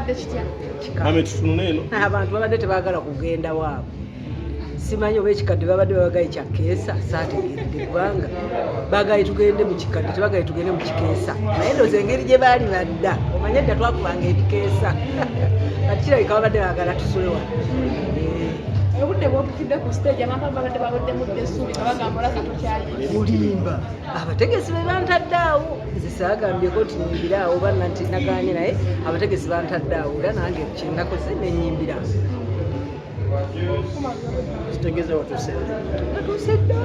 kikadde kitya mame tutunule eno abantu babadde tebaagala kugenda waabwe simanyi oba ekikadde babadde babagaye kya keesa saategeredde kubanga baagaye tugende mu kikadde tebagaye tugende mu kikeesa naye ndooza engeri gye baali badda omanye dda twakubanga ebikeesa kati kirabika babadde baagala tusule wano obudde bwobutidde ku stage abantu babadde baweddemudde essuubi kabagamba katokyali bulimba abategesi be bantadde awo nze saagambyeko nti nyimbira awo banna nti nagaanye naye abategesi bantadde awo era nange kyennakoze nenyimbira kitegeeza watuuse natuusedda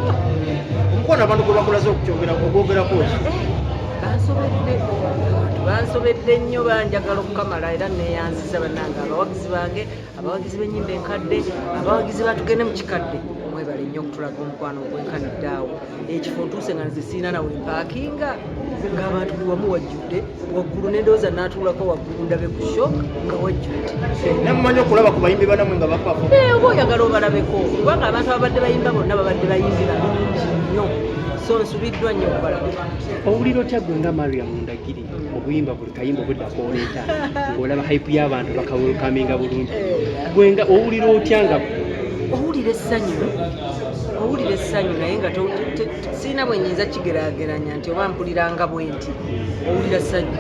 omukwano abantu gwe bakulaze okwogerako bansobedde abantu bansobedde nnyo banjagala okukamala era neyanziza bannange abawagizi bange abawagizi b'ennyimba enkadde abawagizi batugende mu kikadde mwebale nnyo okutulaga omukwano ogwenkanidde awo ekifo ntuuse nga nze siina nawe mpaakinga ng'abantu buli wamu wajjudde waggulu nedooza n'atuulako waggulu ndabe ku sho nga wajjudde namumanyi okulaba ku bayimbi banamwe nga bapafu oba oyagala obalabeko kubanga abantu ababadde bayimba bonna babadde bayimbi balungi nnyo so nsubiddwa nnyo okubalaba owulira otya gwe nga Mariam Ndagire obuyimba buli kayimba obuddako oleeta ng'olaba hype y'abantu bakawulkaminga bulungi gwe nga owulira otya nga owulira essanyu naye nga siina bwe nnyinza kigeraageranya nti oba mpuliranga bwe nti owulira ssanyu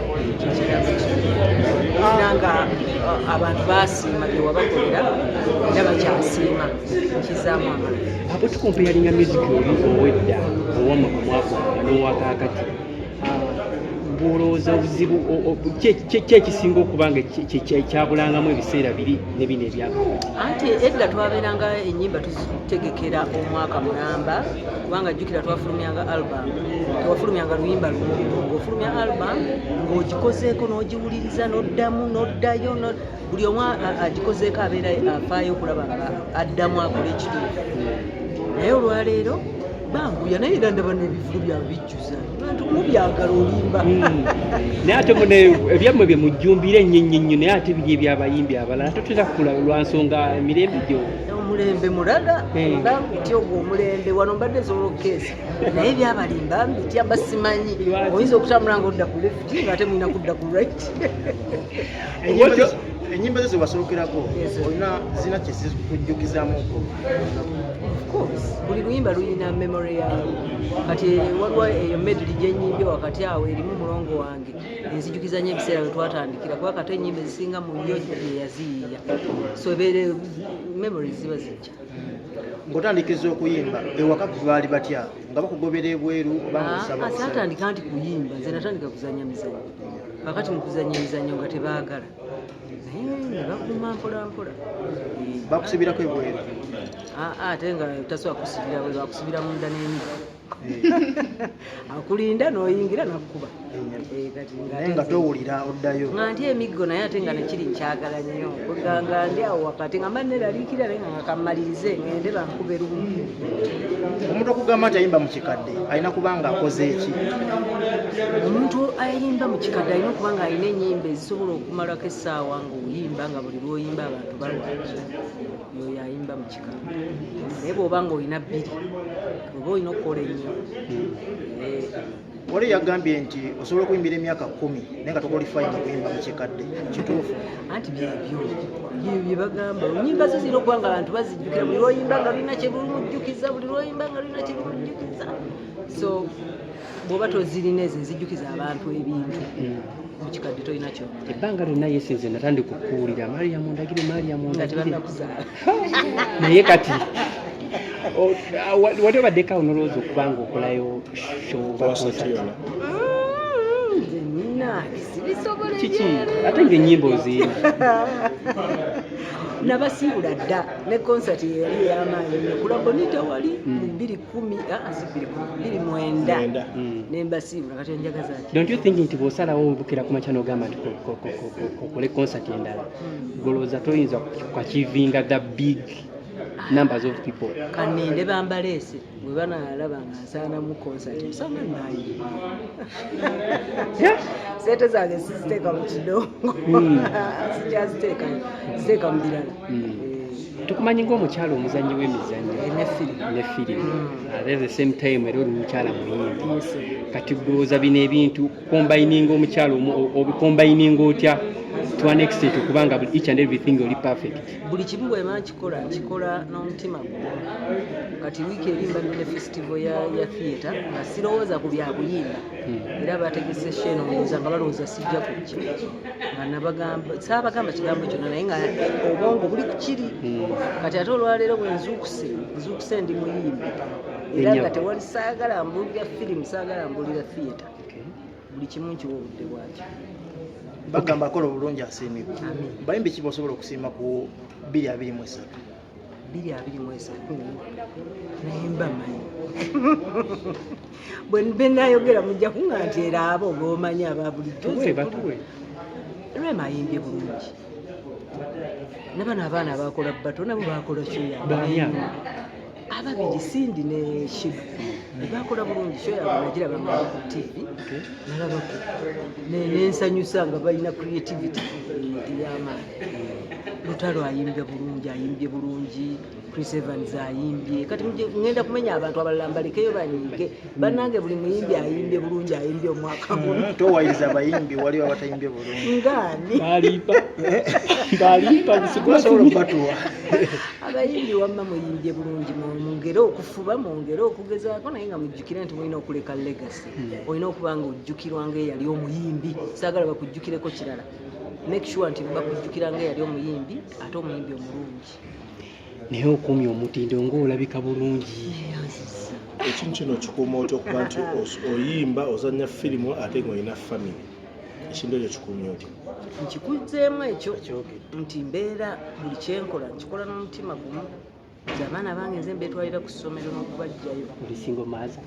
owulira nga abantu baasiima bye wabakolera era bakyasiima nkizaamu amala abo tukompeyalinga music oli owedda owamma ku mwaka n'owakaakati bwolowooza obuzibu kyekisinga okuba nga kyabulangamu ebiseera biri ne bino ebyaka anti edda twabeeranga ennyimba tuzitegekera omwaka mulamba kubanga jjukira twafulumyanga album tewafulumyanga luyimba lumu ng'ofulumya album ng'ogikozeeko n'ogiwuliriza n'oddamu n'oddayo buli omu agikozeeko abeera afaayo okulaba nga addamu akola ekituufu naye olwaleero banguya naye era ndaba n'ebivulu byabwe bijjuza bantu mubyagala olimba naye ate mune ebyammwe bye mujjumbira ennyo naye ate biri ebyabayimbi abalala totera kukula lwansonga emirembe gyo omulembe mulaga bangutya ogwo omulembe wano mbadde nsobola okukeesa naye byabalimba mbitya basimanyi oyinza okutambula nga odda ku left ngaate mulina kudda ku right ennyimba zo zewasookerako olina zina kyezikujjukizamuko buli luyimba luyina memory yaalo kati waliwo eyo medley gyenyimbye wakati awo erimu mulongo wange enzijukiza nnyo ebiseera bwe twatandikira kuba kati ennyimba ezisinga mu yo yeyaziyiya so ebeere memory ziba zijja ng'otandikiza okuyimba ewaka baali batya nga bakugobera ebweru saatandika nti kuyimba nze natandika kuzanya mizanyo kakati mu kuzanya emizanyo nga tebaagala naye ne bakuuma mpolampola bakusibirako ebweru ate nga tasobola kusibira bwe bakusibira munda n'emiggo akulinda n'oyingira nakkuba naye nga towulira oddayo nga nti emiggo naye ate nga nekiri nkyagala nnyo kuganga ndi awo wakati nga mba neraliikira naye nga kamalirize ngende bankube lumu omuntu okugamba nti ayimba mu kikadde alina kuba nga akoze eki omuntu ayimba mu kikadde alina okuba nga alina ennyimba ezisobola okumalako essaawa ng'oyimba nga buli lw'oyimba abantu balwakira yoyo ayimba mu kikadde naye bw'oba nga olina bbiri oba olina okukola ennyo wali yagambye nti osobola okuyimbira emyaka 10 naye nga tokolifayina kuyimba mu kikadde kituufu anti byebyo bye bagamba ennyimba zo zirina okuba nga abantu bazijjukira buli lwoyimba nga lulina kye lumujjukiza buli lwoyimba nga lulina kye lumujjukiza so bw'oba tozirina ezo ezijjukiza abantu ebintu mu kikadde tolina kyo ebbanga lyonna yesinze natandika okuwulira Mariam Ndagire nga tebannakuzaala naye kati wali obaddeko awo nolowooza okuba nga okolayo kiki ate ngaennyimba oziina nabasiibula dda ne konsati yali ey'amaanyi nekulabonita wali mu 2009 nembasiibula kati onjagaza ati don't you think nti bw'osalawo obukira ku makya n'ogamba nti okole konsati endala golowooza toyinza kuachivinga the big numbers of people kanende bambaleese bwe banalaba nga nsaanamu konsati osanga nayi sente zange siziteeka mu kidongo sikyaziteeka ziteeka mu birala tukumanyi ng'omukyalo omuzannyi w'emizannyo ne firimu at the same time era oli mukyala muyimbi kati golowooza bino ebintu kombayininga omukyalo obikombayininga otya to an extent okubanga each and everything oli perfect. Buli kimu bwema nkikola n'omutima gumu. Kati wiiki erimba nine festival ya theatre nga sirowooza ku bya buyimba. Era bategese sheno muza nga balowooza sijja kujja. Nga nabagamba saabagamba kigambo kyonna naye nga obwongo buli ku kiri. Kati ate olwaleero bwe nzuukuse ndi muyimbi. Era nga tewali saagala mbulira firimu, saagala mbulira theatre. Buli kimu nkiwa obudde bwakyo. Bagamba akola obulungi asiimibwa. Bayimbi ki bosobola okusiima ku 223? 223 naye mba manyi. Bwe nayogera mujja kuŋŋanteera abo b'omanyi aba bulijjo. Lwema ayimbye bulungi. Ne bano abaana abakola bato nabo bakola kyoya. Ababiri Sindi ne Shibu bakola bulungi show yabwe nagirabanga ku TV nalabako nensanyusa nga balina creativity ey'amaanyi. Lutalo ayimbye bulungi, Chris Evans ayimbye. Kati ngenda kumenya abantu abalala mbalekeyo banyiige bannange buli muyimbi ayimbye bulungi ayimbye omwaka guno. Towayiriza abayimbi waliwo abatayimbye bulungi. Ngani Balipa kusobola okubatuwa. Abayimbi wamma muyimbye bulungi mwongere okufuba mwongere okugezaako naye nga mujjukire nti mulina okuleka legacy. Olina okuba nga ojjukirwa ng'eyali omuyimbi. Saagala bakujjukireko kirala. Make sure nti bakujjukira ng'eyali omuyimbi ate omuyimbi omulungi. Naye okumya omutindo ng'olabika bulungi. Ekintu kino kikuuma otya okuba nti oyimba ozannya firimu ate ng'olina family. Ekintu ekyo kikuumya otya? Nkikuzeemu ekyo nti mbeera buli kyenkola nkikola n'omutima gumu. Nti abaana bange nze mbeetwalira ku ssomero n'okubajjayo. Oli single mother?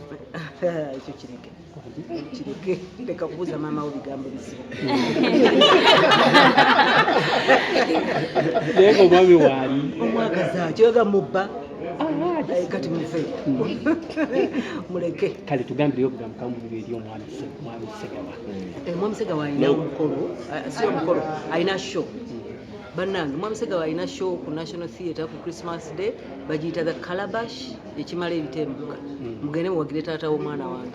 Ekyo kireke. Leka kubuuza maama wo bigambo bizibu. Naye omwami waali? Omwagaza kyoga mubba. Kati mufe. Muleke. Kale tugambireyo okugambo kamubiri eri omwami Ssegawa. Omwami Ssegawa alina omukolo, si omukolo, alina show. Bannange Omwami Ssegawa alina show ku National Theatre ku Christmas Day bagiyita the Calabash ekimala ebitembuka. Mugende muwagire taata w'omwana wange.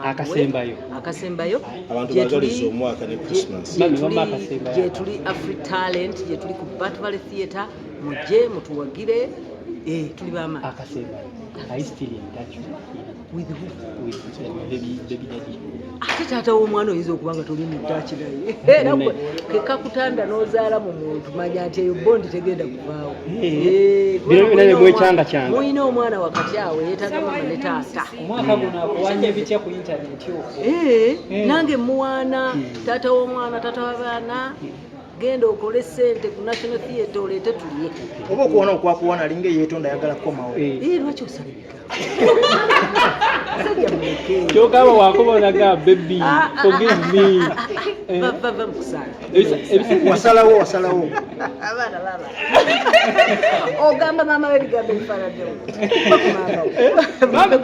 Akasembayo. Abantu bagaliza omwaka ne Christmas. Gye tuli Afri Talent, gye tuli ku Bat Valley Theatre, mujje mutuwagire. Tuli bama. Akasembayo. I still in touch with who? With baby daddy. Ate taata w'omwana oyinza okuba nga toli mu ttaki naye. Era kekakutanda n'ozaala mu muntu manya nti eyo bondi tegenda kuvaawo. Bino byonna ne mwekyanga kyanga. Muyina omwana wakati awo yeetaaga mama ne taata. Omwaka guno akuwanya bitya ku internet okwo? Nange muwaana taata w'omwana taata w'abaana. Genda okole ssente ku National Theatre oleete tulye. Oba okuwona okwakuwana alinga eyeetonda ayagala kukomawo. Lwaki osalibika? Kyogamba wakubonaga baby forgive me. Bava mukusaala. Wasalawo. Abaana baba. Ogamba maama we bigambo ebifaananyewo.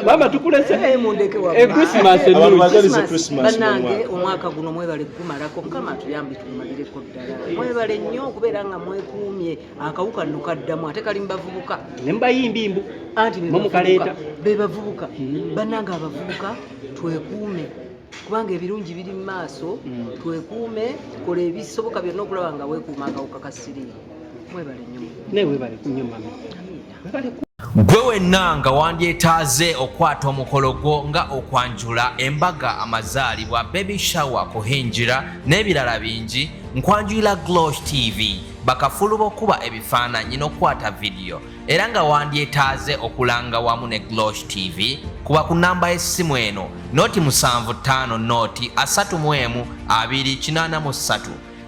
Mama tukulese. Mundeke wa. Christmas Abantu bagaliza Christmas. Bannange omwaka guno mwebale gumalako Mukama atuyambe tumalireko ddala. Mwebale nnyo okubeera nga mwekuumye akawuka nno kaddamu ate kali mubavubuka. Ne mbayimbi mbu. Anti mukaleeta. Be bavubuka. Bannange abavubuka twekuume. Kubanga ebirungi biri mu maaso twekuume kola ebisoboka byonna okulaba nga weekuuma akawuka ka siriimu. Mwebale nnyo. Ne weebale nnyo mama. Gwe wenna nga wandyetaaze okwata omukolo gwo nga okwanjula embaga amazaalibwa baby shower kuhinjira n'ebirala bingi nkwanjulira Glosh TV bakafulu b'okuba ebifaananyi n'okwata video era nga wandyetaaze okulanga wamu ne Glosh TV kuba ku namba y'essimu eno noti 75 noti 31 283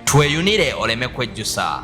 tweyunire oleme kwejjusa.